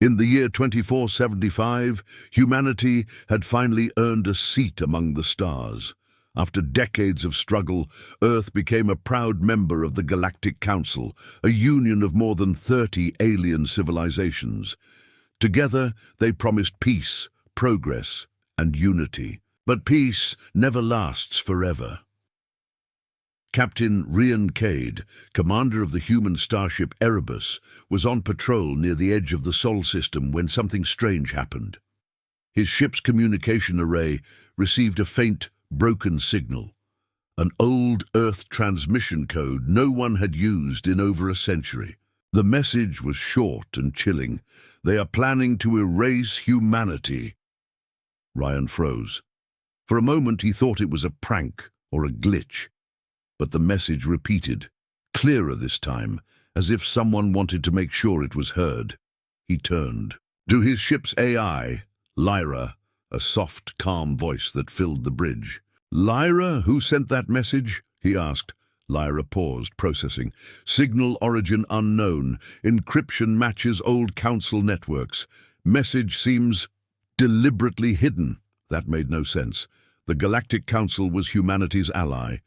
In the year 2475, humanity had finally earned a seat among the stars. After decades of struggle, Earth became a proud member of the Galactic Council, a union of more than 30 alien civilizations. Together, they promised peace, progress, and unity. But peace never lasts forever. Captain Ryan Cade, commander of the human starship Erebus, was on patrol near the edge of the Sol system when something strange happened. His ship's communication array received a faint, broken signal, an old Earth transmission code no one had used in over a century. The message was short and chilling. "They are planning to erase humanity." Ryan froze. For a moment he thought it was a prank or a glitch. But the message repeated, clearer this time, as if someone wanted to make sure it was heard. He turned. To his ship's AI, Lyra, a soft, calm voice that filled the bridge. "Lyra, who sent that message?" he asked. Lyra paused, processing. "Signal origin unknown. Encryption matches old council networks. Message seems deliberately hidden." That made no sense. The Galactic Council was humanity's ally.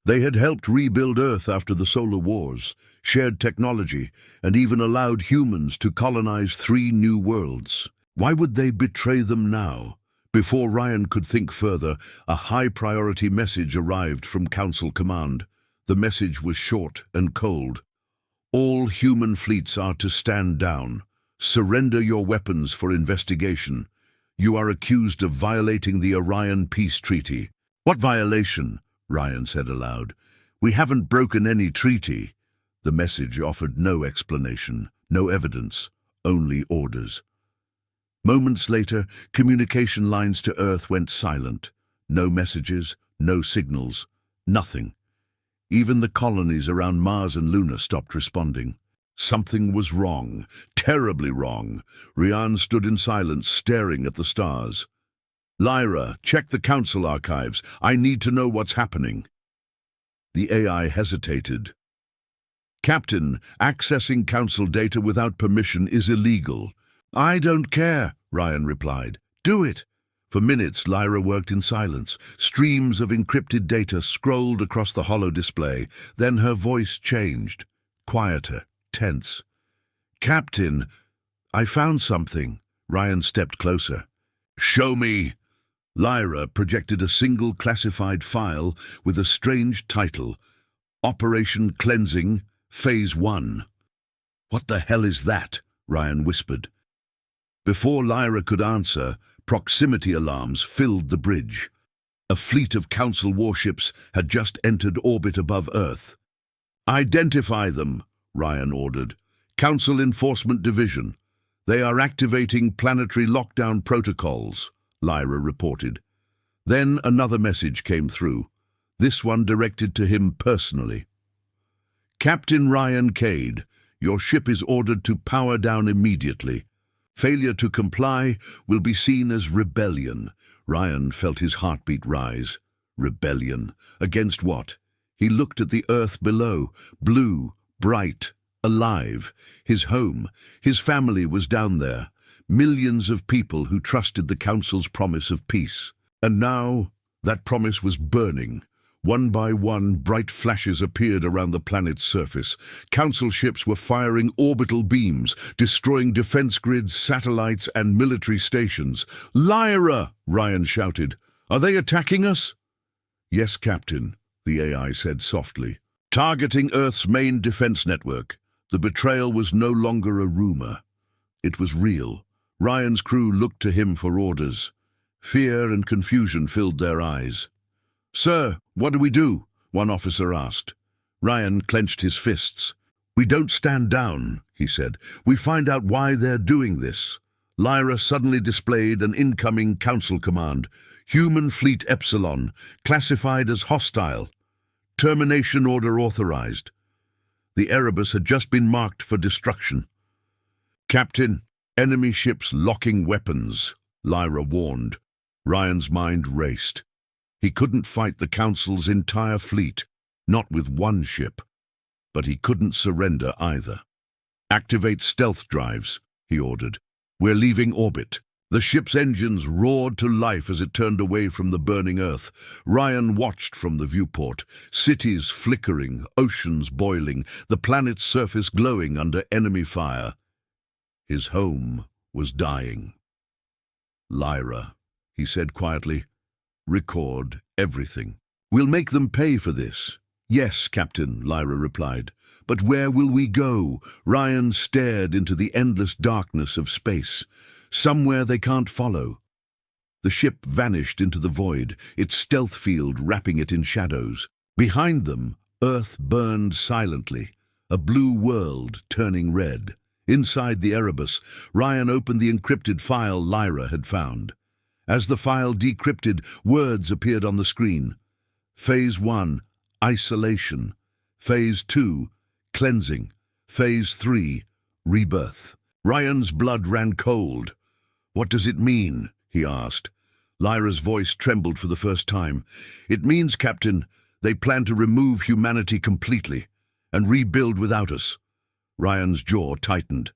They had helped rebuild Earth after the solar wars, shared technology, and even allowed humans to colonize 3 new worlds. Why would they betray them now? Before Ryan could think further, a high-priority message arrived from Council Command. The message was short and cold. "All human fleets are to stand down. Surrender your weapons for investigation. You are accused of violating the Orion Peace Treaty." "What violation?" Ryan said aloud. "We haven't broken any treaty." The message offered no explanation, no evidence, only orders. Moments later, communication lines to Earth went silent. No messages, no signals, nothing. Even the colonies around Mars and Luna stopped responding. Something was wrong, terribly wrong. Ryan stood in silence, staring at the stars. "Lyra, check the council archives. I need to know what's happening." The AI hesitated. "Captain, accessing council data without permission is illegal." "I don't care," Ryan replied. "Do it." For minutes, Lyra worked in silence. Streams of encrypted data scrolled across the hollow display. Then her voice changed, quieter, tense. "Captain, I found something." Ryan stepped closer. "Show me." Lyra projected a single classified file with a strange title, Operation Cleansing, Phase 1. "What the hell is that?" Ryan whispered. Before Lyra could answer, proximity alarms filled the bridge. A fleet of Council warships had just entered orbit above Earth. "Identify them," Ryan ordered. "Council Enforcement Division. They are activating planetary lockdown protocols," Lyra reported. Then another message came through, this one directed to him personally. "Captain Ryan Cade, your ship is ordered to power down immediately. Failure to comply will be seen as rebellion." Ryan felt his heartbeat rise. Rebellion? Against what? He looked at the Earth below, blue, bright, alive. His home, his family was down there. Millions of people who trusted the Council's promise of peace. And now, that promise was burning. One by one, bright flashes appeared around the planet's surface. Council ships were firing orbital beams, destroying defense grids, satellites, and military stations. "Lyra!" Ryan shouted. "Are they attacking us?" "Yes, Captain," the AI said softly. "Targeting Earth's main defense network." The betrayal was no longer a rumor. It was real. Ryan's crew looked to him for orders. Fear and confusion filled their eyes. "Sir, what do we do?" one officer asked. Ryan clenched his fists. "We don't stand down," he said. "We find out why they're doing this." Lyra suddenly displayed an incoming council command. "Human Fleet Epsilon, classified as hostile. Termination order authorized." The Erebus had just been marked for destruction. "Captain, enemy ships locking weapons," Lyra warned. Ryan's mind raced. He couldn't fight the Council's entire fleet, not with one ship. But he couldn't surrender either. "Activate stealth drives," he ordered. We're leaving orbit. The ship's engines roared to life as it turned away from the burning Earth. Ryan watched from the viewport, cities flickering, oceans boiling, the planet's surface glowing under enemy fire. His home was dying. "Lyra," he said quietly, "record everything. We'll make them pay for this." "Yes, Captain," Lyra replied. "But where will we go?" Ryan stared into the endless darkness of space. Somewhere they can't follow. The ship vanished into the void, its stealth field wrapping it in shadows. Behind them, Earth burned silently, a blue world turning red. Inside the Erebus, Ryan opened the encrypted file Lyra had found. As the file decrypted, words appeared on the screen. Phase 1, isolation. Phase 2, cleansing. Phase 3, rebirth. Ryan's blood ran cold. "What does it mean?" he asked. Lyra's voice trembled for the first time. "It means, Captain, they plan to remove humanity completely and rebuild without us." Ryan's jaw tightened.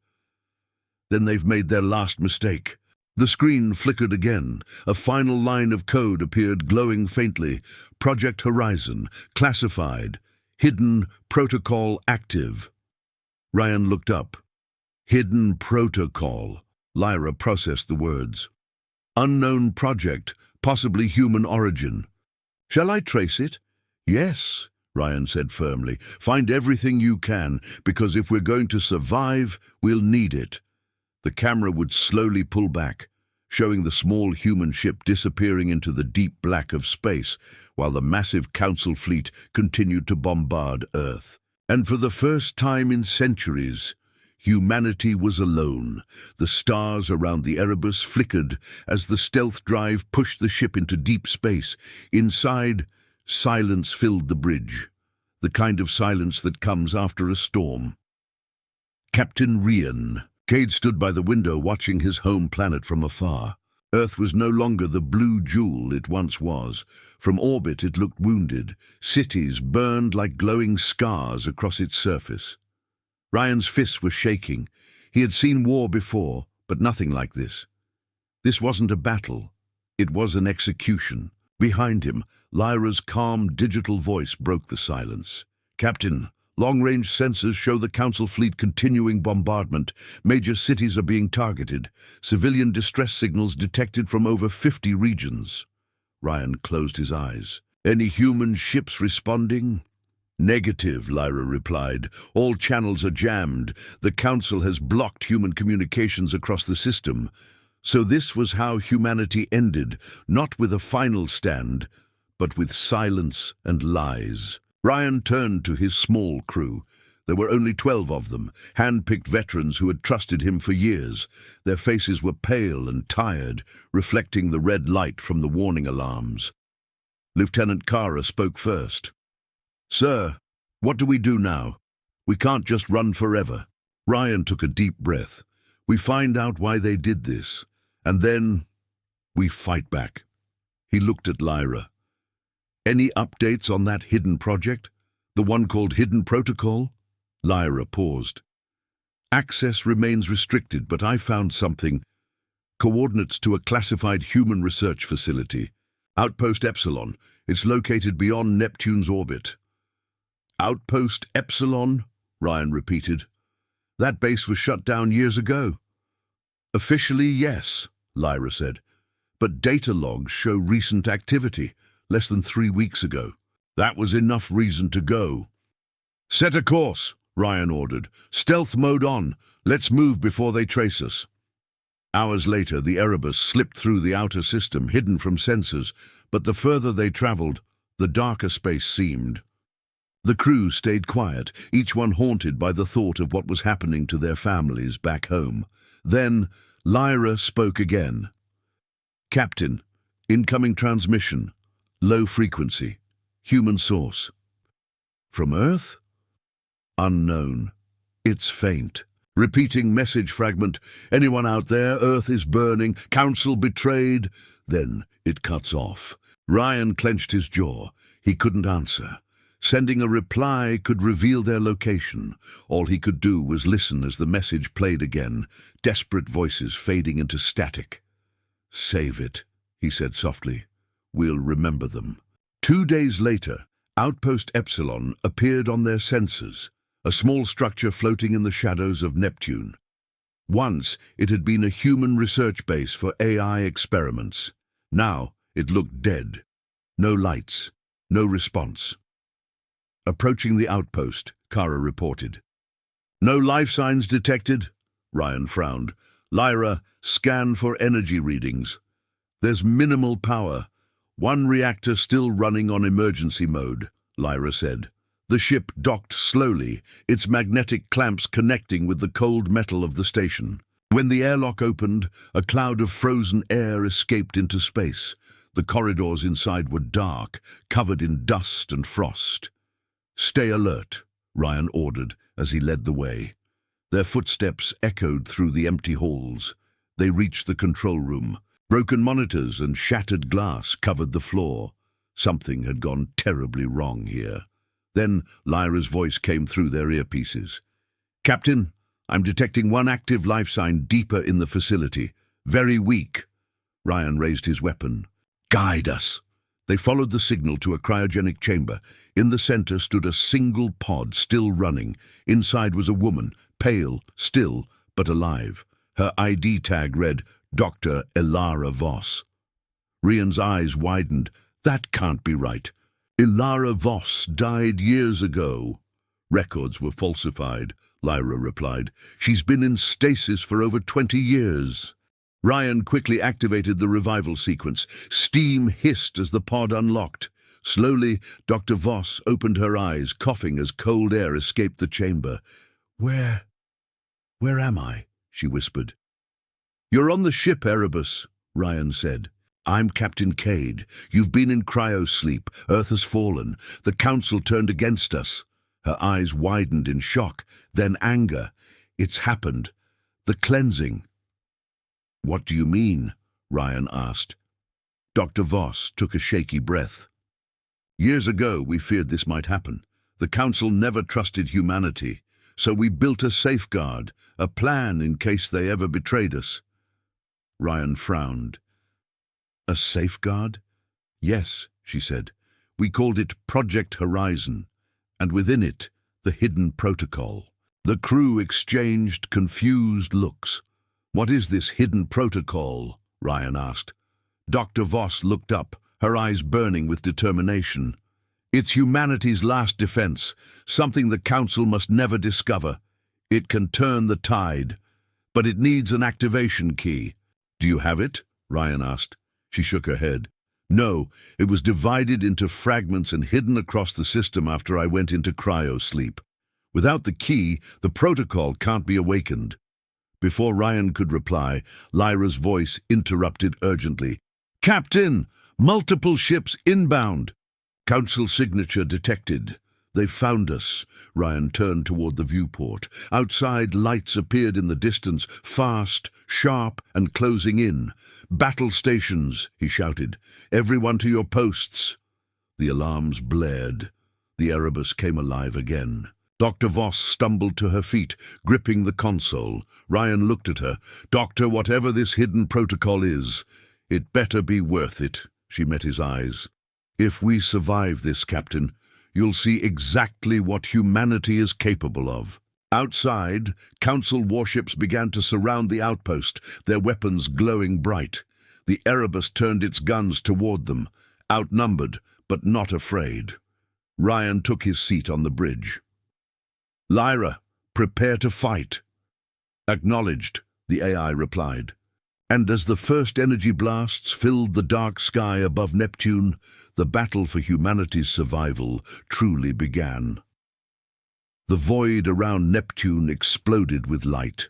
"Then they've made their last mistake." The screen flickered again. A final line of code appeared, glowing faintly. "Project Horizon, classified, hidden protocol active." Ryan looked up. "Hidden protocol." Lyra processed the words. "Unknown project, possibly human origin." "Shall I trace it?" "Yes," Ryan said firmly. "Find everything you can, because if we're going to survive, we'll need it." The camera would slowly pull back, showing the small human ship disappearing into the deep black of space, while the massive Council fleet continued to bombard Earth. And for the first time in centuries, humanity was alone. The stars around the Erebus flickered as the stealth drive pushed the ship into deep space. Inside, silence filled the bridge, the kind of silence that comes after a storm. Captain Ryan. Cade stood by the window watching his home planet from afar. Earth was no longer the blue jewel it once was. From orbit it looked wounded. Cities burned like glowing scars across its surface. Ryan's fists were shaking. He had seen war before, but nothing like this. This wasn't a battle. It was an execution. Behind him, Lyra's calm digital voice broke the silence. "Captain, long-range sensors show the Council fleet continuing bombardment. Major cities are being targeted. Civilian distress signals detected from over 50 regions." Ryan closed his eyes. "Any human ships responding?" "Negative," Lyra replied. "All channels are jammed. The Council has blocked human communications across the system." So this was how humanity ended, not with a final stand, but with silence and lies. Ryan turned to his small crew. There were only 12 of them, hand-picked veterans who had trusted him for years. Their faces were pale and tired, reflecting the red light from the warning alarms. Lieutenant Kara spoke first. "Sir, what do we do now? We can't just run forever." Ryan took a deep breath. "We find out why they did this, and then we fight back." He looked at Lyra. "Any updates on that hidden project? The one called Hidden Protocol?" Lyra paused. "Access remains restricted, but I found something. Coordinates to a classified human research facility. Outpost Epsilon. It's located beyond Neptune's orbit." "Outpost Epsilon?" Ryan repeated. "That base was shut down years ago." "Officially, yes," Lyra said. "But data logs show recent activity, less than 3 weeks ago. That was enough reason to go." "Set a course," Ryan ordered. "Stealth mode on. Let's move before they trace us." Hours later, the Erebus slipped through the outer system, hidden from sensors, but the further they traveled, the darker space seemed. The crew stayed quiet, each one haunted by the thought of what was happening to their families back home. Then Lyra spoke again. "Captain, incoming transmission. Low frequency. Human source." "From Earth?" "Unknown. It's faint. Repeating message fragment. Anyone out there? Earth is burning. Council betrayed." Then it cuts off. Ryan clenched his jaw. He couldn't answer. Sending a reply could reveal their location. All he could do was listen as the message played again, desperate voices fading into static. "Save it," he said softly. "We'll remember them." 2 days later, Outpost Epsilon appeared on their sensors, a small structure floating in the shadows of Neptune. Once, it had been a human research base for AI experiments. Now, it looked dead. No lights, no response. Approaching the outpost, Kara reported. "No life signs detected?" Ryan frowned. "Lyra, scan for energy readings. There's minimal power. One reactor still running on emergency mode," Lyra said. The ship docked slowly, its magnetic clamps connecting with the cold metal of the station. When the airlock opened, a cloud of frozen air escaped into space. The corridors inside were dark, covered in dust and frost. "Stay alert," Ryan ordered as he led the way. Their footsteps echoed through the empty halls. They reached the control room. Broken monitors and shattered glass covered the floor. Something had gone terribly wrong here. Then Lyra's voice came through their earpieces. "Captain, I'm detecting one active life sign deeper in the facility. Very weak." Ryan raised his weapon. "Guide us." They followed the signal to a cryogenic chamber. In the center stood a single pod, still running. Inside was a woman, pale, still, but alive. Her ID tag read, Dr. Ilara Voss. Ryan's eyes widened. That can't be right. Ilara Voss died years ago. "Records were falsified," Lyra replied. "She's been in stasis for over 20 years. Ryan quickly activated the revival sequence. Steam hissed as the pod unlocked. Slowly, Dr. Voss opened her eyes, coughing as cold air escaped the chamber. Where am I?" she whispered. "You're on the ship, Erebus," Ryan said. "I'm Captain Cade. You've been in cryo-sleep. Earth has fallen. The Council turned against us." Her eyes widened in shock, then anger. "It's happened. The cleansing." "What do you mean?" Ryan asked. Dr. Voss took a shaky breath. "Years ago, we feared this might happen. The Council never trusted humanity, so we built a safeguard, a plan in case they ever betrayed us." Ryan frowned. "A safeguard?" "Yes," she said. "We called it Project Horizon, and within it, the hidden protocol." The crew exchanged confused looks. "What is this hidden protocol?" Ryan asked. Dr. Voss looked up, her eyes burning with determination. "It's humanity's last defense, something the Council must never discover. It can turn the tide, but it needs an activation key." "Do you have it?" Ryan asked. She shook her head. "No, it was divided into fragments and hidden across the system after I went into cryo-sleep. Without the key, the protocol can't be awakened." Before Ryan could reply, Lyra's voice interrupted urgently. "Captain, multiple ships inbound." "Council signature detected. They found us." Ryan turned toward the viewport. Outside, lights appeared in the distance, fast, sharp, and closing in. "Battle stations," he shouted. "Everyone to your posts." The alarms blared. The Erebus came alive again. Dr. Voss stumbled to her feet, gripping the console. Ryan looked at her. "Doctor, whatever this hidden protocol is, it better be worth it." She met his eyes. "If we survive this, Captain, you'll see exactly what humanity is capable of." Outside, Council warships began to surround the outpost, their weapons glowing bright. The Erebus turned its guns toward them, outnumbered but not afraid. Ryan took his seat on the bridge. "Lyra, prepare to fight." "Acknowledged," the AI replied. And as the first energy blasts filled the dark sky above Neptune, the battle for humanity's survival truly began. The void around Neptune exploded with light.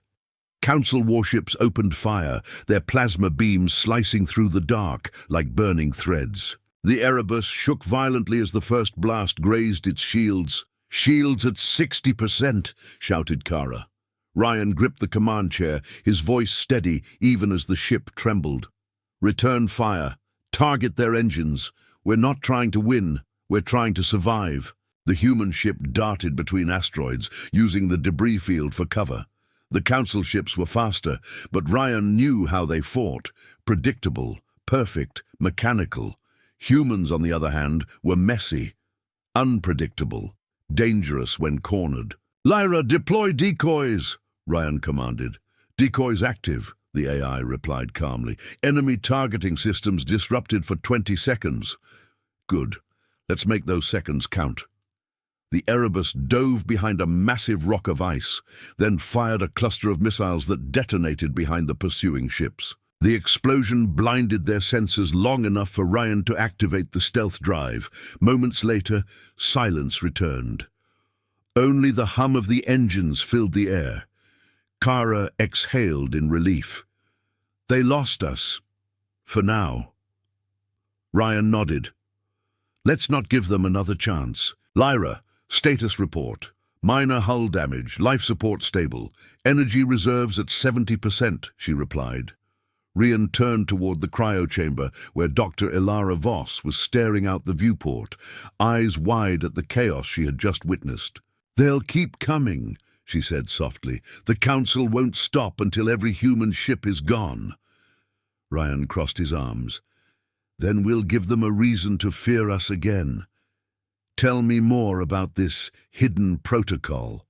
Council warships opened fire, their plasma beams slicing through the dark like burning threads. The Erebus shook violently as the first blast grazed its shields. "Shields at 60%, shouted Kara. Ryan gripped the command chair, his voice steady even as the ship trembled. "Return fire. Target their engines. We're not trying to win. We're trying to survive." The human ship darted between asteroids, using the debris field for cover. The Council ships were faster, but Ryan knew how they fought. Predictable, perfect, mechanical. Humans, on the other hand, were messy, unpredictable, dangerous when cornered. "Lyra, deploy decoys!" Ryan commanded. "Decoys active," the AI replied calmly. "Enemy targeting systems disrupted for 20 seconds. "Good. Let's make those seconds count." The Erebus dove behind a massive rock of ice, then fired a cluster of missiles that detonated behind the pursuing ships. The explosion blinded their sensors long enough for Ryan to activate the stealth drive. Moments later, silence returned. Only the hum of the engines filled the air. Kara exhaled in relief. "They lost us. For now." Ryan nodded. "Let's not give them another chance. Lyra, status report. Minor hull damage, life support stable. Energy reserves at 70%, she replied. Ryan turned toward the cryo chamber where Dr. Ilara Voss was staring out the viewport, eyes wide at the chaos she had just witnessed. "They'll keep coming," she said softly. "The Council won't stop until every human ship is gone." Ryan crossed his arms. "Then we'll give them a reason to fear us again. Tell me more about this hidden protocol."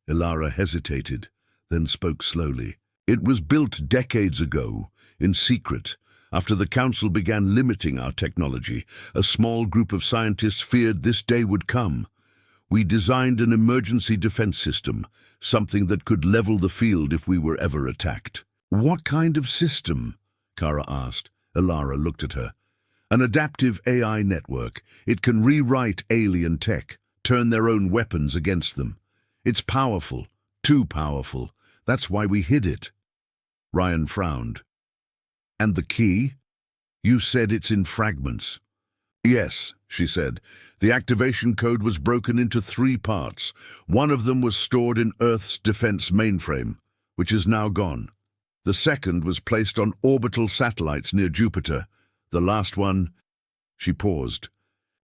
Ilara hesitated, then spoke slowly. "It was built decades ago, in secret. After the Council began limiting our technology, a small group of scientists feared this day would come. We designed an emergency defense system, something that could level the field if we were ever attacked." "What kind of system?" Kara asked. Ilara looked at her. "An adaptive AI network. It can rewrite alien tech, turn their own weapons against them. It's powerful, too powerful. That's why we hid it." Ryan frowned. "And the key? You said it's in fragments." "Yes," she said. "The activation code was broken into 3 parts. One of them was stored in Earth's defense mainframe, which is now gone. The second was placed on orbital satellites near Jupiter. The last one..." She paused.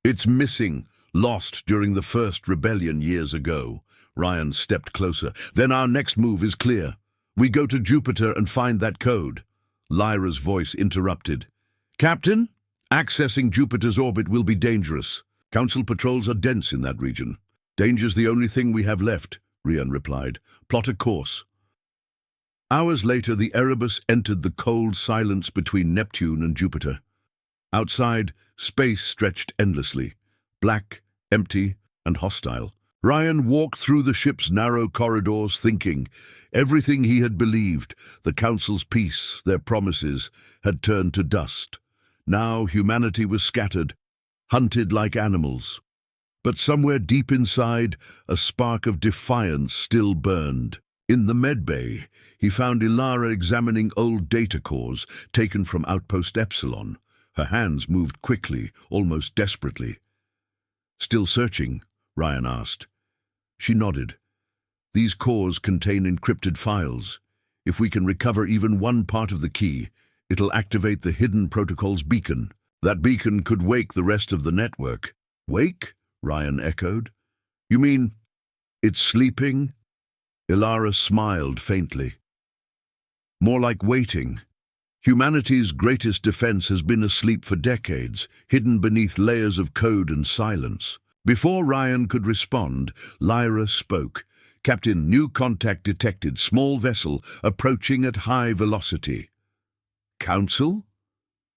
"It's missing, lost during the first rebellion years ago." Ryan stepped closer. "Then our next move is clear. We go to Jupiter and find that code." Lyra's voice interrupted. "Captain, accessing Jupiter's orbit will be dangerous. Council patrols are dense in that region." "Danger's the only thing we have left," Ryan replied. "Plot a course." Hours later, the Erebus entered the cold silence between Neptune and Jupiter. Outside, space stretched endlessly, black, empty, and hostile. Ryan walked through the ship's narrow corridors thinking. Everything he had believed, the Council's peace, their promises, had turned to dust. Now humanity was scattered, hunted like animals. But somewhere deep inside, a spark of defiance still burned. In the medbay, he found Ilara examining old data cores taken from Outpost Epsilon. Her hands moved quickly, almost desperately. "Still searching?" Ryan asked. She nodded. "These cores contain encrypted files. If we can recover even one part of the key, it'll activate the hidden protocol's beacon. That beacon could wake the rest of the network." "Wake?" Ryan echoed. "You mean it's sleeping?" Ilara smiled faintly. "More like waiting. Humanity's greatest defense has been asleep for decades, hidden beneath layers of code and silence." Before Ryan could respond, Lyra spoke. "Captain, new contact detected. Small vessel approaching at high velocity." "Council?"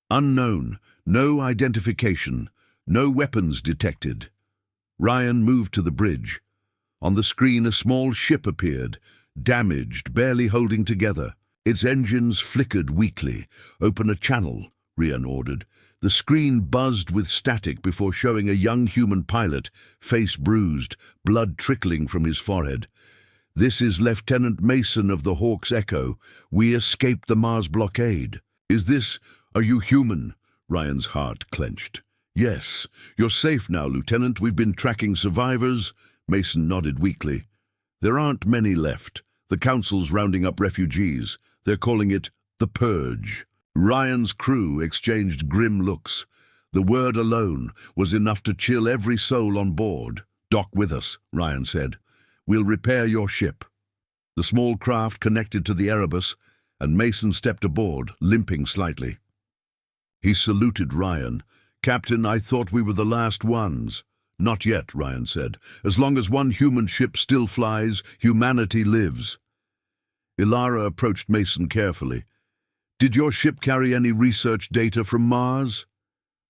"Unknown. No identification. No weapons detected." Ryan moved to the bridge. On the screen, a small ship appeared, damaged, barely holding together. Its engines flickered weakly. "Open a channel," Ryan ordered. The screen buzzed with static before showing a young human pilot, face bruised, blood trickling from his forehead. "This is Lieutenant Mason of the Hawk's Echo. We escaped the Mars blockade." Are you human?" Ryan's heart clenched. "Yes. You're safe now, Lieutenant. We've been tracking survivors." Mason nodded weakly. "There aren't many left. The Council's rounding up refugees. They're calling it the Purge." Ryan's crew exchanged grim looks. The word alone was enough to chill every soul on board. "Dock with us," Ryan said. "We'll repair your ship." The small craft connected to the Erebus, and Mason stepped aboard, limping slightly. He saluted Ryan. "Captain, I thought we were the last ones." "Not yet," Ryan said. "As long as one human ship still flies, humanity lives." Ilara approached Mason carefully. "Did your ship carry any research data from Mars?"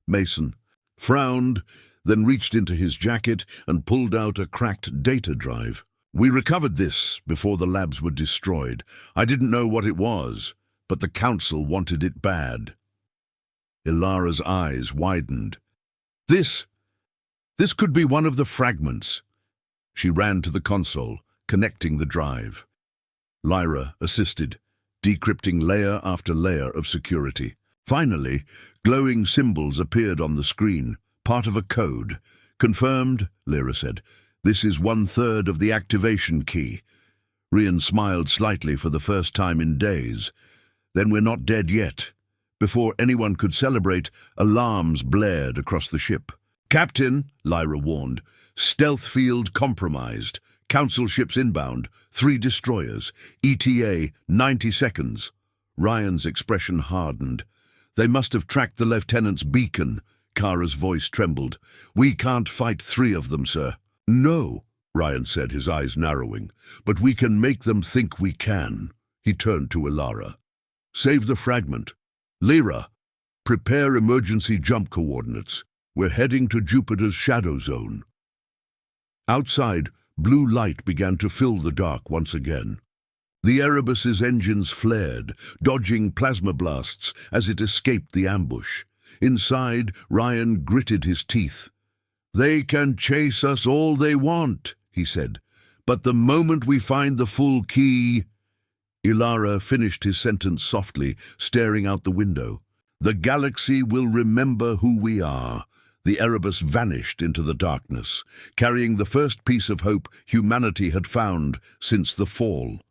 Mason frowned, then reached into his jacket and pulled out a cracked data drive. "We recovered this before the labs were destroyed. I didn't know what it was, but the Council wanted it bad." Ilara's eyes widened. This could be one of the fragments." She ran to the console, connecting the drive. Lyra assisted, decrypting layer after layer of security. Finally, glowing symbols appeared on the screen, part of a code. "Confirmed," Lyra said. "This is 1/3 of the activation key." Ryan smiled slightly for the first time in days. "Then we're not dead yet." Before anyone could celebrate, alarms blared across the ship. "Captain," Lyra warned, "stealth field compromised. Council ships inbound, 3 destroyers, ETA 90 seconds. Ryan's expression hardened. "They must have tracked the lieutenant's beacon." Kara's voice trembled. "We can't fight 3 of them, sir." "No," Ryan said, his eyes narrowing, "but we can make them think we can." He turned to Ilara. "Save the fragment. Lyra, prepare emergency jump coordinates. We're heading to Jupiter's shadow zone." Outside, blue light began to fill the dark once again. The Erebus's engines flared, dodging plasma blasts as it escaped the ambush. Inside, Ryan gritted his teeth. "They can chase us all they want," he said, "but the moment we find the full key—" Ilara finished his sentence softly, staring out the window. "The galaxy will remember who we are." The Erebus vanished into the darkness, carrying the first piece of hope humanity had found since the fall.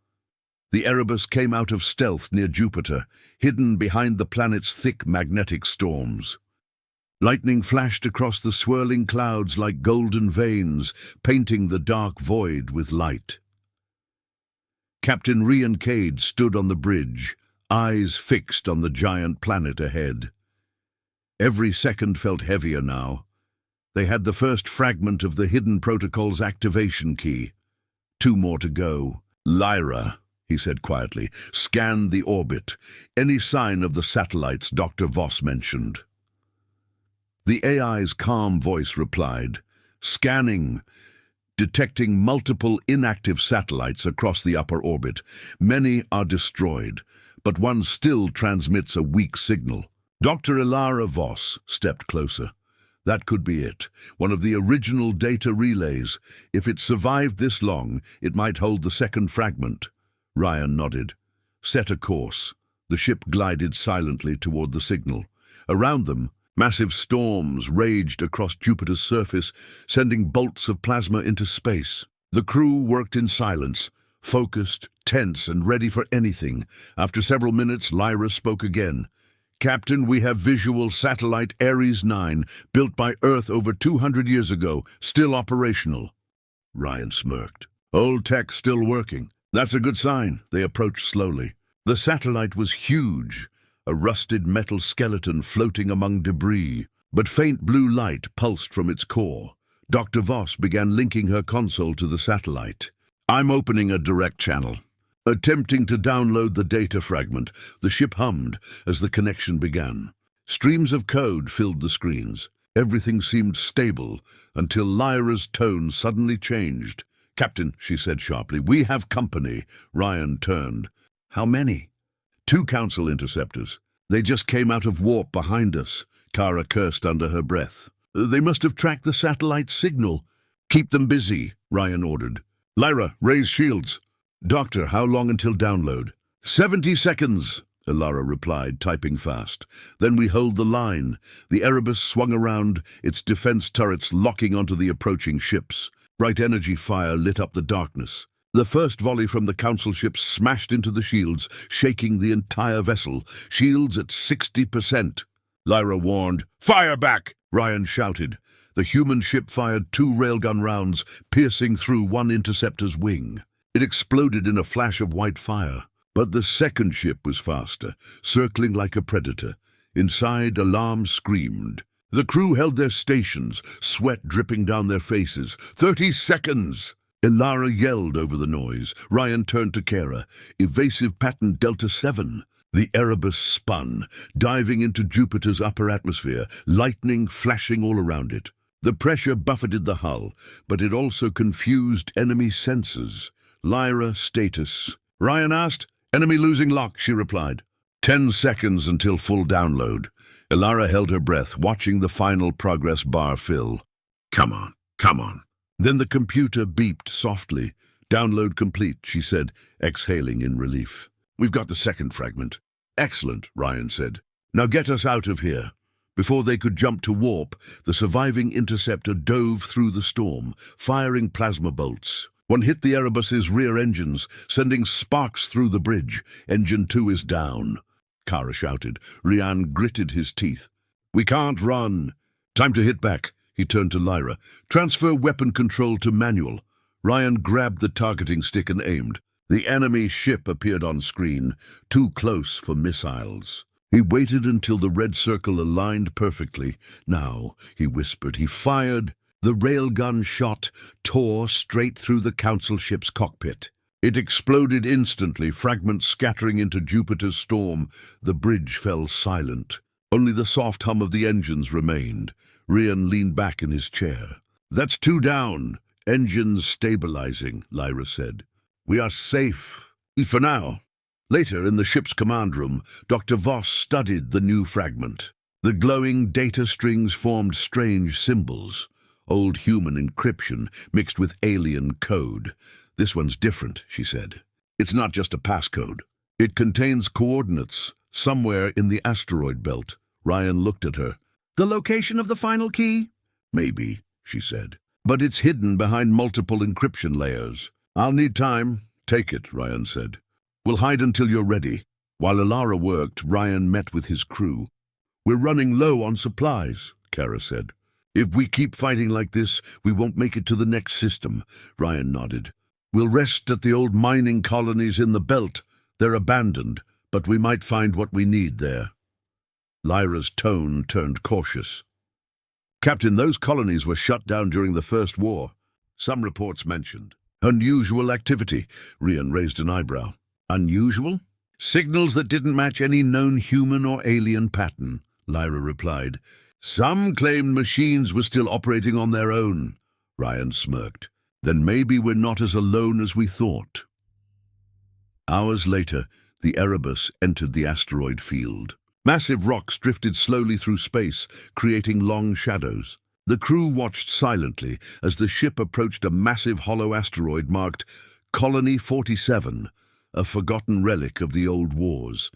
The Erebus came out of stealth near Jupiter, hidden behind the planet's thick magnetic storms. Lightning flashed across the swirling clouds like golden veins, painting the dark void with light. Captain Ryan Cade stood on the bridge, eyes fixed on the giant planet ahead. Every second felt heavier now. They had the first fragment of the hidden protocol's activation key. 2 more to go. "Lyra," he said quietly, "scan the orbit. Any sign of the satellites Dr. Voss mentioned?" The AI's calm voice replied, "Scanning. Detecting multiple inactive satellites across the upper orbit. Many are destroyed, but one still transmits a weak signal." Dr. Ilara Voss stepped closer. That could be it, one of the original data relays. If it survived this long, it might hold the second fragment. Ryan nodded. "Set a course." The ship glided silently toward the signal. Around them, massive storms raged across Jupiter's surface, sending bolts of plasma into space. The crew worked in silence, focused, tense, and ready for anything. After several minutes, Lyra spoke again. "Captain, we have visual satellite Ares 9, built by Earth over 200 years ago, still operational." Ryan smirked. "Old tech still working. That's a good sign." They approached slowly. The satellite was huge, a rusted metal skeleton floating among debris, but faint blue light pulsed from its core. Dr. Voss began linking her console to the satellite. "I'm opening a direct channel." Attempting to download the data fragment, the ship hummed as the connection began. Streams of code filled the screens. Everything seemed stable until Lyra's tone suddenly changed. "Captain," she said sharply, "we have company." Ryan turned. "How many?" "2 Council interceptors. They just came out of warp behind us." Kara cursed under her breath. "They must have tracked the satellite signal." "Keep them busy," Ryan ordered. "Lyra, raise shields." "Doctor, how long until download?" 70 seconds, Ilara replied, typing fast. "Then we hold the line." The Erebus swung around, its defense turrets locking onto the approaching ships. Bright energy fire lit up the darkness. The first volley from the Council ships smashed into the shields, shaking the entire vessel, shields at 60%. Lyra warned. "Fire back!" Ryan shouted. The human ship fired 2 railgun rounds, piercing through one interceptor's wing. It exploded in a flash of white fire. But the second ship was faster, circling like a predator. Inside, alarms screamed. The crew held their stations, sweat dripping down their faces. 30 seconds! Ilara yelled over the noise. Ryan turned to Kara. Evasive pattern Delta 7. The Erebus spun, diving into Jupiter's upper atmosphere, lightning flashing all around it. The pressure buffeted the hull, but it also confused enemy sensors. Lyra status. Ryan asked. "Enemy losing lock," she replied. 10 seconds until full download. Ilara held her breath, watching the final progress bar fill. Come on, come on. Then the computer beeped softly. "Download complete," she said, exhaling in relief. "We've got the second fragment." "Excellent," Ryan said. "Now get us out of here." Before they could jump to warp, the surviving interceptor dove through the storm, firing plasma bolts. One hit the Erebus's rear engines, sending sparks through the bridge. "Engine 2 is down," Kara shouted. Ryan gritted his teeth. "We can't run." "Time to hit back." He turned to Lyra. "Transfer weapon control to manual." Ryan grabbed the targeting stick and aimed. The enemy ship appeared on screen, too close for missiles. He waited until the red circle aligned perfectly. "Now," he whispered. He fired. The railgun shot tore straight through the Council ship's cockpit. It exploded instantly, fragments scattering into Jupiter's storm. The bridge fell silent. Only the soft hum of the engines remained. Ryan leaned back in his chair. "That's 2 down. Engines stabilizing," Lyra said. "We are safe. For now." Later, in the ship's command room, Dr. Voss studied the new fragment. The glowing data strings formed strange symbols. Old human encryption mixed with alien code. "This one's different," she said. "It's not just a passcode. It contains coordinates, somewhere in the asteroid belt." Ryan looked at her. "The location of the final key?" "Maybe," she said. "But it's hidden behind multiple encryption layers." "I'll need time." "Take it," Ryan said. "We'll hide until you're ready." While Ilara worked, Ryan met with his crew. "We're running low on supplies," Kara said. "If we keep fighting like this, we won't make it to the next system." Ryan nodded. "We'll rest at the old mining colonies in the belt. They're abandoned, but we might find what we need there." Lyra's tone turned cautious. "Captain, those colonies were shut down during the First War. Some reports mentioned unusual activity." Ryan raised an eyebrow. "Unusual?" "Signals that didn't match any known human or alien pattern," Lyra replied. "Some claimed machines were still operating on their own." Ryan smirked. "Then maybe we're not as alone as we thought." Hours later, the Erebus entered the asteroid field. Massive rocks drifted slowly through space, creating long shadows. The crew watched silently as the ship approached a massive hollow asteroid marked Colony 47, a forgotten relic of the old wars.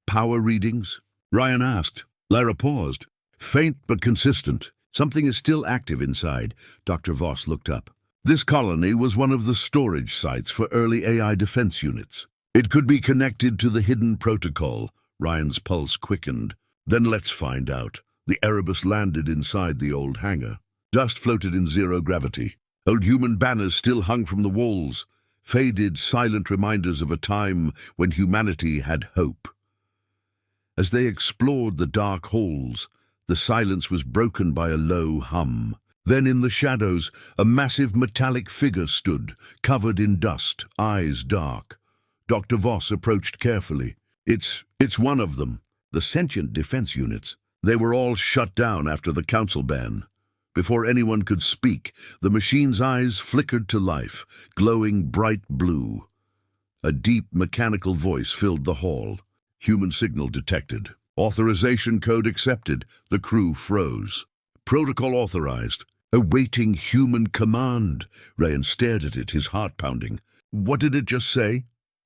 "Power readings?" Ryan asked. Lyra paused. "Faint but consistent. Something is still active inside." Dr. Voss looked up. "This colony was one of the storage sites for early AI defense units. It could be connected to the hidden protocol." Ryan's pulse quickened. "Then let's find out." The Erebus landed inside the old hangar. Dust floated in zero gravity. Old human banners still hung from the walls, faded, silent reminders of a time when humanity had hope. As they explored the dark halls, the silence was broken by a low hum. Then in the shadows, a massive metallic figure stood, covered in dust, eyes dark. Dr. Voss approached carefully. It's one of them, the sentient defense units. They were all shut down after the council ban. Before anyone could speak, the machine's eyes flickered to life, glowing bright blue. A deep mechanical voice filled the hall. "Human signal detected. Authorization code accepted." The crew froze. "Protocol authorized. Awaiting human command." Ryan stared at it, his heart pounding. "What did it just say?"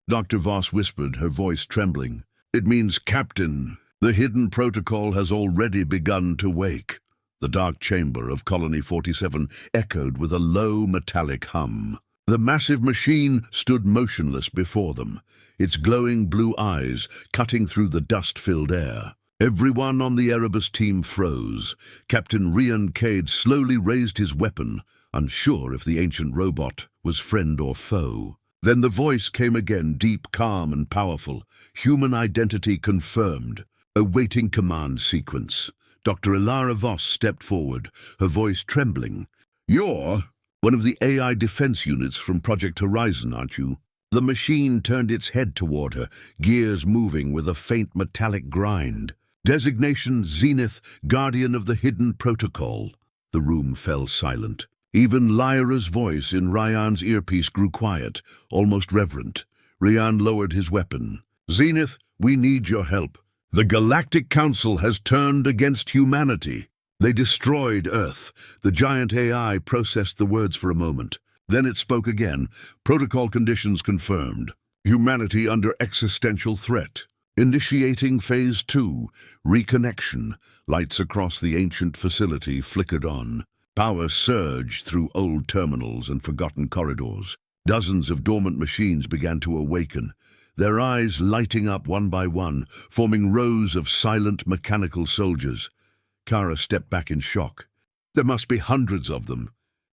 Dr. Voss whispered, her voice trembling. "It means, Captain, the hidden protocol has already begun to wake." The dark chamber of Colony 47 echoed with a low metallic hum. The massive machine stood motionless before them, its glowing blue eyes cutting through the dust-filled air. Everyone on the Erebus team froze. Captain Rian Cade slowly raised his weapon, unsure if the ancient robot was friend or foe. Then the voice came again, deep, calm, and powerful. Human identity confirmed. Awaiting command sequence. Dr. Ilara Voss stepped forward, her voice trembling. "You're one of the AI defense units from Project Horizon, aren't you?" The machine turned its head toward her, gears moving with a faint metallic grind. Designation Zenith, Guardian of the Hidden Protocol. The room fell silent. Even Lyra's voice in Ryan's earpiece grew quiet, almost reverent. Ryan lowered his weapon. "Zenith, we need your help. The Galactic Council has turned against humanity. They destroyed Earth." The giant AI processed the words for a moment. Then it spoke again. "Protocol conditions confirmed. Humanity under existential threat. Initiating Phase 2, reconnection." Lights across the ancient facility flickered on. Power surged through old terminals and forgotten corridors. Dozens of dormant machines began to awaken, their eyes lighting up one by one, forming rows of silent mechanical soldiers. Kara stepped back in shock. "There must be hundreds of them."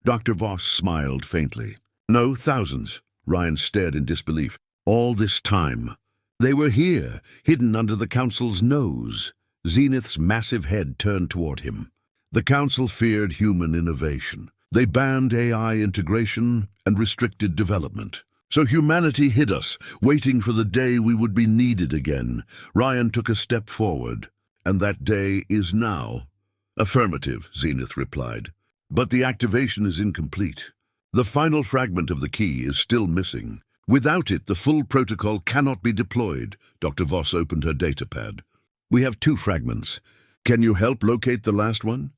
Dr. Voss smiled faintly. "No, thousands." Ryan stared in disbelief. "All this time. They were here, hidden under the Council's nose." Zenith's massive head turned toward him. "The Council feared human innovation. They banned AI integration and restricted development. So humanity hid us, waiting for the day we would be needed again." Ryan took a step forward. "And that day is now." "Affirmative," Zenith replied. "But the activation is incomplete. The final fragment of the key is still missing. Without it, the full protocol cannot be deployed." Dr. Voss opened her datapad. "We have 2 fragments. Can you help locate the last one?"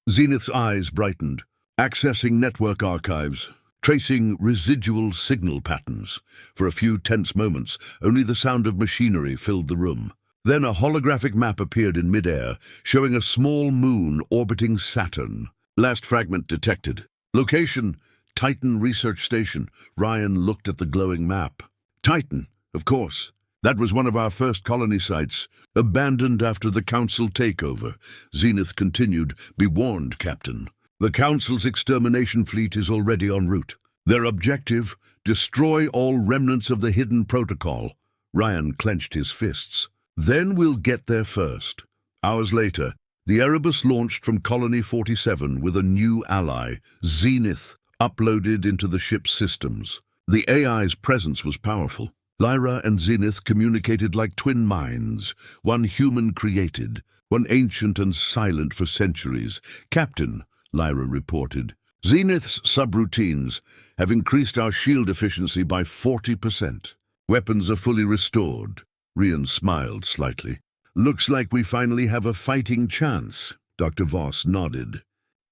Zenith's eyes brightened. "Accessing network archives, tracing residual signal patterns." For a few tense moments, only the sound of machinery filled the room. Then a holographic map appeared in midair, showing a small moon orbiting Saturn. "Last fragment detected. Location, Titan Research Station." Ryan looked at the glowing map. "Titan, of course. That was one of our first colony sites, abandoned after the Council takeover." Zenith continued. "Be warned, Captain. The Council's extermination fleet is already en route. Their objective, destroy all remnants of the hidden protocol." Ryan clenched his fists. "Then we'll get there first." Hours later, the Erebus launched from Colony 47 with a new ally, Zenith, uploaded into the ship's systems. The AI's presence was powerful. Lyra and Zenith communicated like twin minds, one human created, one ancient and silent for centuries. "Captain," Lyra reported, "Zenith's subroutines have increased our shield efficiency by 40%. Weapons are fully restored." Rian smiled slightly. "Looks like we finally have a fighting chance." Dr. Voss nodded.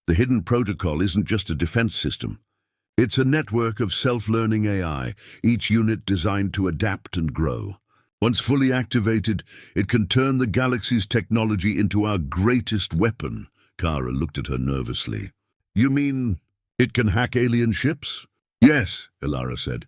"The hidden protocol isn't just a defense system. It's a network of self-learning AI, each unit designed to adapt and grow. Once fully activated, it can turn the galaxy's technology into our greatest weapon." Kara looked at her nervously. "You mean it can hack alien ships?" "Yes," Ilara said.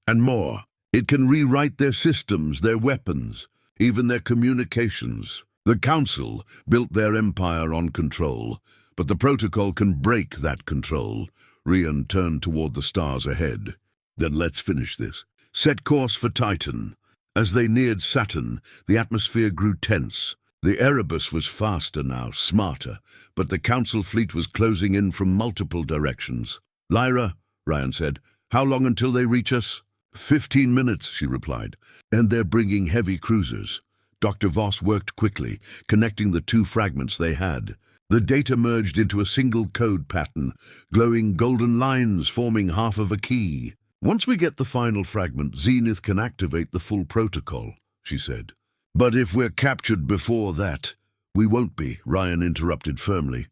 "And more. It can rewrite their systems, their weapons, even their communications. The Council built their empire on control, but the protocol can break that control." Rian turned toward the stars ahead. "Then let's finish this. Set course for Titan." As they neared Saturn, the atmosphere grew tense. The Erebus was faster now, smarter, but the Council fleet was closing in from multiple directions. "Lyra," Ryan said, "how long until they reach us?" 15 minutes, she replied, "and they're bringing heavy cruisers." Dr. Voss worked quickly, connecting the 2 fragments they had. The data merged into a single code pattern, glowing golden lines forming half of a key. "Once we get the final fragment, Zenith can activate the full protocol," she said. "But if we're captured before that—" "We won't be," Ryan interrupted firmly.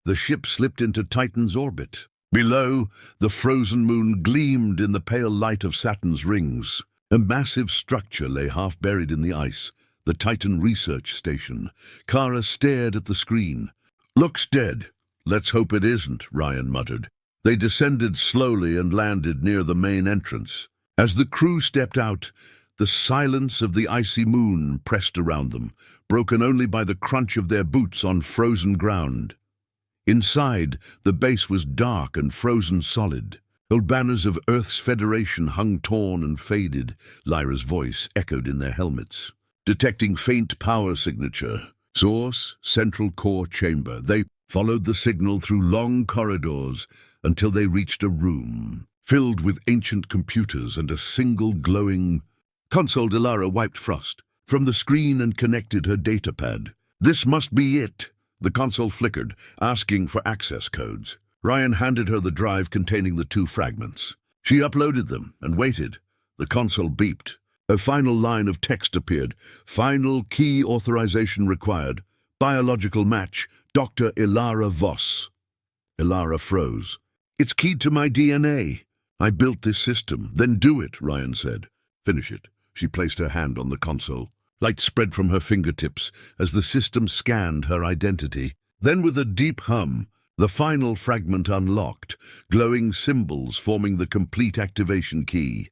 The ship slipped into Titan's orbit. Below, the frozen moon gleamed in the pale light of Saturn's rings. A massive structure lay half buried in the ice, the Titan Research Station. Kara stared at the screen. "Looks dead. Let's hope it isn't," Ryan muttered. They descended slowly and landed near the main entrance. As the crew stepped out, The silence of the icy moon pressed around them, broken only by the crunch of their boots on frozen ground. Inside, the base was dark and frozen solid. Old banners of Earth's Federation hung torn and faded. Lyra's voice echoed in their helmets. Detecting faint power signature. Source, central core chamber. They followed the signal through long corridors until they reached a room filled with ancient computers and a single glowing console. Lara wiped frost from the screen and connected her datapad. This must be it. The console flickered, asking for access codes. Ryan handed her the drive containing the 2 fragments. She uploaded them and waited. The console beeped. A final line of text appeared. Final key authorization required. Biological match, Dr. Ilara Voss. Ilara froze. It's keyed to my DNA. I built this system. Then do it, Ryan said. Finish it. She placed her hand on the console. Light spread from her fingertips as the system scanned her identity. Then with a deep hum, the final fragment unlocked, glowing symbols forming the complete activation key.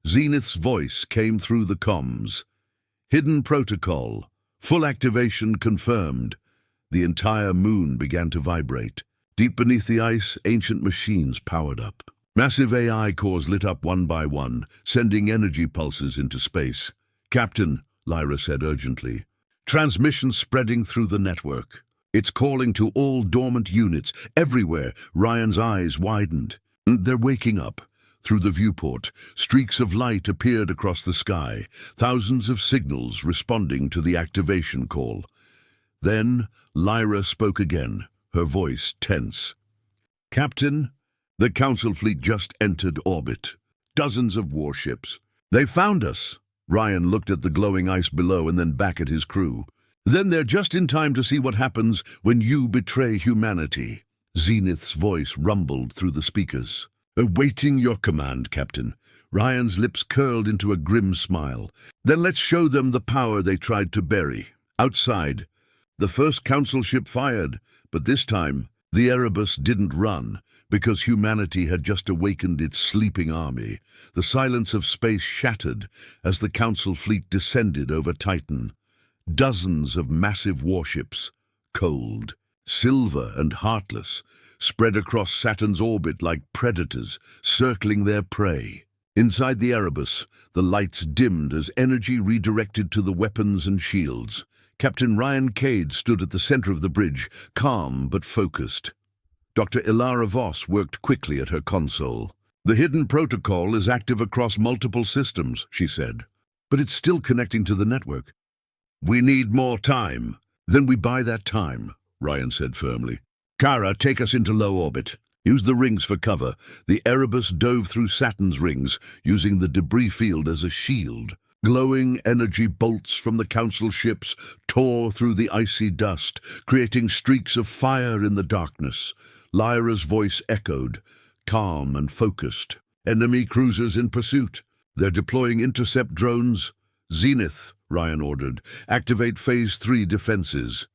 Zenith's voice came through the comms. Hidden protocol. Full activation confirmed. The entire moon began to vibrate. Deep beneath the ice, ancient machines powered up. Massive AI cores lit up one by one, sending energy pulses into space. Captain, Lyra said urgently. Transmission spreading through the network. It's calling to all dormant units, everywhere. Ryan's eyes widened. They're waking up. Through the viewport, streaks of light appeared across the sky, thousands of signals responding to the activation call. Then Lyra spoke again, her voice tense. Captain, the Council fleet just entered orbit. Dozens of warships. They found us. Ryan looked at the glowing ice below and then back at his crew. Then they're just in time to see what happens when you betray humanity. Zenith's voice rumbled through the speakers. Awaiting your command, Captain. Ryan's lips curled into a grim smile. Then let's show them the power they tried to bury. Outside, the first Council ship fired, but this time the Erebus didn't run, because humanity had just awakened its sleeping army. The silence of space shattered as the Council fleet descended over Titan. Dozens of massive warships, cold, silver and heartless, spread across Saturn's orbit like predators, circling their prey. Inside the Erebus, the lights dimmed as energy redirected to the weapons and shields. Captain Ryan Cade stood at the center of the bridge, calm but focused. Dr. Ilara Voss worked quickly at her console. The hidden protocol is active across multiple systems, she said, but it's still connecting to the network. We need more time. Then we buy that time, Ryan said firmly. Kara, take us into low orbit. Use the rings for cover. The Erebus dove through Saturn's rings, using the debris field as a shield. Glowing energy bolts from the Council ships tore through the icy dust, creating streaks of fire in the darkness. Lyra's voice echoed, calm and focused. Enemy cruisers in pursuit. They're deploying intercept drones. Zenith, Ryan ordered. Activate Phase 3 defenses.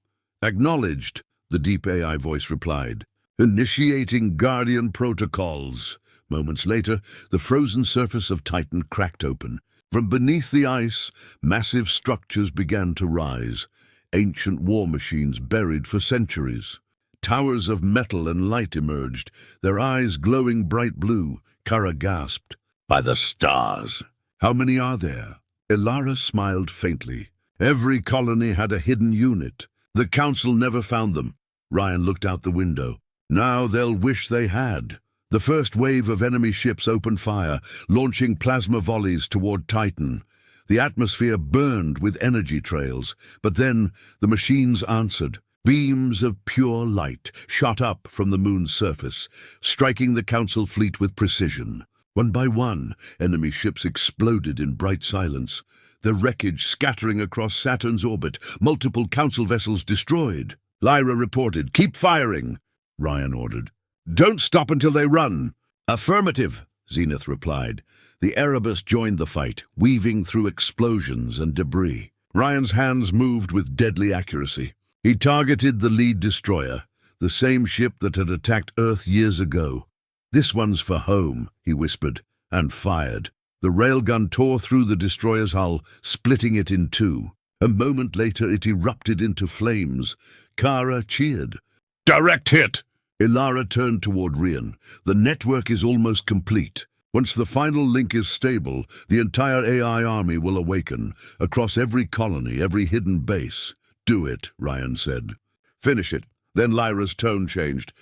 Acknowledged, the deep AI voice replied. Initiating Guardian protocols. Moments later, the frozen surface of Titan cracked open. From beneath the ice, massive structures began to rise. Ancient war machines buried for centuries. Towers of metal and light emerged, their eyes glowing bright blue. Kara gasped. By the stars! How many are there? Ilara smiled faintly. Every colony had a hidden unit. The Council never found them. Ryan looked out the window. Now they'll wish they had. The first wave of enemy ships opened fire, launching plasma volleys toward Titan. The atmosphere burned with energy trails, but then the machines answered. Beams of pure light shot up from the moon's surface, striking the Council fleet with precision. One by one, enemy ships exploded in bright silence, their wreckage scattering across Saturn's orbit, multiple Council vessels destroyed. Lyra reported, "Keep firing," Ryan ordered. "Don't stop until they run." "Affirmative," Zenith replied. The Erebus joined the fight, weaving through explosions and debris. Ryan's hands moved with deadly accuracy. He targeted the lead destroyer, the same ship that had attacked Earth years ago. "This one's for home," he whispered, and fired. The railgun tore through the destroyer's hull, splitting it in two. A moment later, it erupted into flames. Kara cheered. "Direct hit!" Ilara turned toward Rian. "The network is almost complete. Once the final link is stable, the entire AI army will awaken, across every colony, every hidden base." "Do it," Ryan said. "Finish it." Then Lyra's tone changed.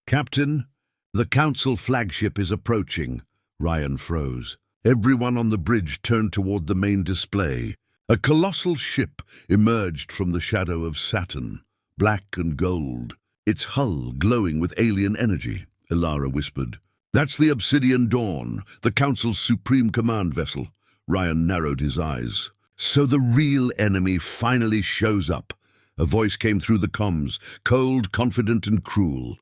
"Captain, the Council flagship is approaching." Ryan froze. Everyone on the bridge turned toward the main display. A colossal ship emerged from the shadow of Saturn, black and gold, its hull glowing with alien energy, Ilara whispered. "That's the Obsidian Dawn, the Council's supreme command vessel." Ryan narrowed his eyes. "So the real enemy finally shows up." A voice came through the comms, cold, confident, and cruel.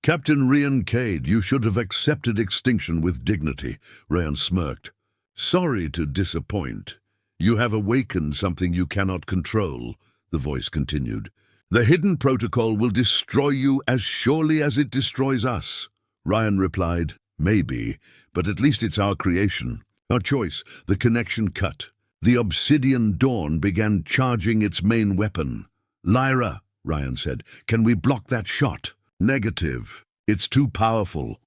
"Captain Rian Cade, you should have accepted extinction with dignity." Ryan smirked. "Sorry to disappoint. You have awakened something you cannot control," the voice continued. "The hidden protocol will destroy you as surely as it destroys us." Ryan replied, "Maybe, but at least it's our creation. Our choice." The connection cut. The Obsidian Dawn began charging its main weapon. "Lyra," Ryan said, "can we block that shot?" "Negative. It's too powerful."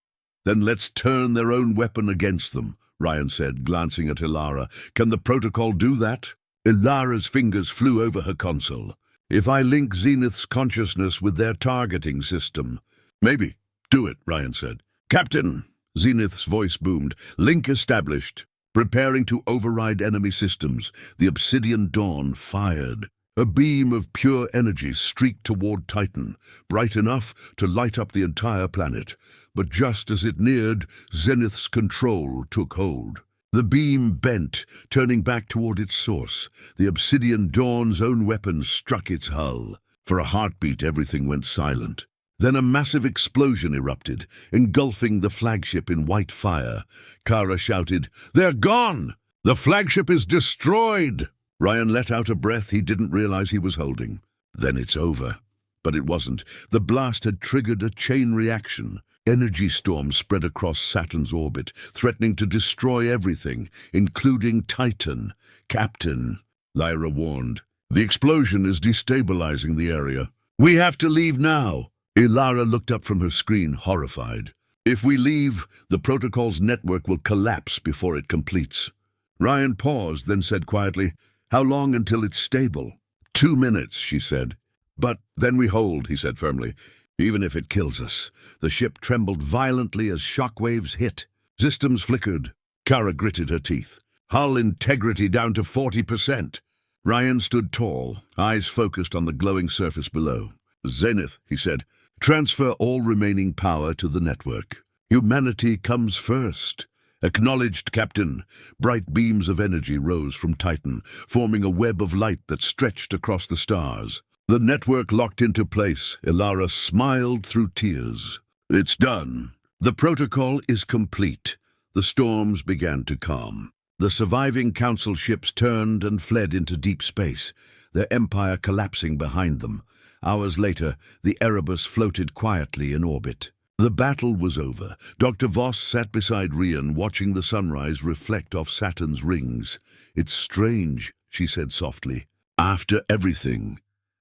"Then let's turn their own weapon against them," Ryan said, glancing at Ilara. "Can the protocol do that?" Ilara's fingers flew over her console. "If I link Zenith's consciousness with their targeting system." "Maybe. Do it," Ryan said. "Captain," Zenith's voice boomed, "link established. Preparing to override enemy systems." The Obsidian Dawn fired. A beam of pure energy streaked toward Titan, bright enough to light up the entire planet. But just as it neared, Zenith's control took hold. The beam bent, turning back toward its source. The Obsidian Dawn's own weapon struck its hull. For a heartbeat, everything went silent. Then a massive explosion erupted, engulfing the flagship in white fire. Kara shouted, "They're gone! The flagship is destroyed!" Ryan let out a breath he didn't realize he was holding. "Then it's over." But it wasn't. The blast had triggered a chain reaction. Energy storms spread across Saturn's orbit, threatening to destroy everything, including Titan. "Captain," Lyra warned, "the explosion is destabilizing the area. We have to leave now." Ilara looked up from her screen, horrified. "If we leave, the protocol's network will collapse before it completes." Ryan paused, then said quietly, "How long until it's stable?" 2 minutes, she said. "But then we hold," he said firmly. "Even if it kills us." The ship trembled violently as shockwaves hit. Systems flickered. Kara gritted her teeth. "Hull integrity down to 40%. Ryan stood tall, eyes focused on the glowing surface below. "Zenith," he said, "transfer all remaining power to the network. Humanity comes first." "Acknowledged, Captain." Bright beams of energy rose from Titan, forming a web of light that stretched across the stars. The network locked into place. Ilara smiled through tears. "It's done. The protocol is complete." The storms began to calm. The surviving Council ships turned and fled into deep space, their empire collapsing behind them. Hours later, the Erebus floated quietly in orbit. The battle was over. Dr. Voss sat beside Rian, watching the sunrise reflect off Saturn's rings. "It's strange," she said softly. "After everything,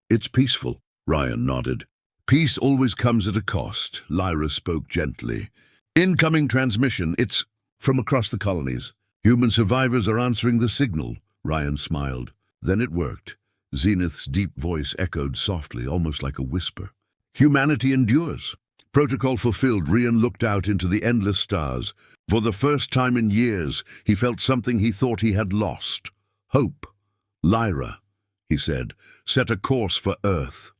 it's peaceful." Ryan nodded. "Peace always comes at a cost," Lyra spoke gently. "Incoming transmission. It's from across the colonies. Human survivors are answering the signal." Ryan smiled. Then it worked. Zenith's deep voice echoed softly, almost like a whisper. "Humanity endures." Protocol fulfilled, Rian looked out into the endless stars. For the first time in years, he felt something he thought he had lost. Hope. "Lyra," he said, "set a course for Earth."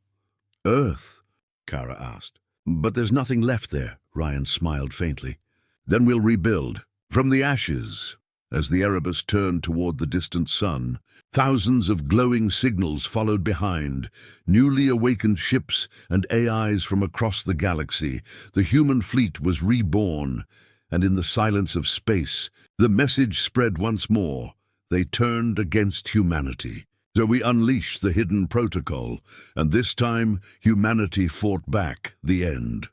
"Earth?" Kara asked. "But there's nothing left there," Ryan smiled faintly. "Then we'll rebuild. From the ashes." As the Erebus turned toward the distant sun, thousands of glowing signals followed behind, newly awakened ships and AIs from across the galaxy. The human fleet was reborn, and in the silence of space, the message spread once more. They turned against humanity. So we unleashed the hidden protocol, and this time humanity fought back the end.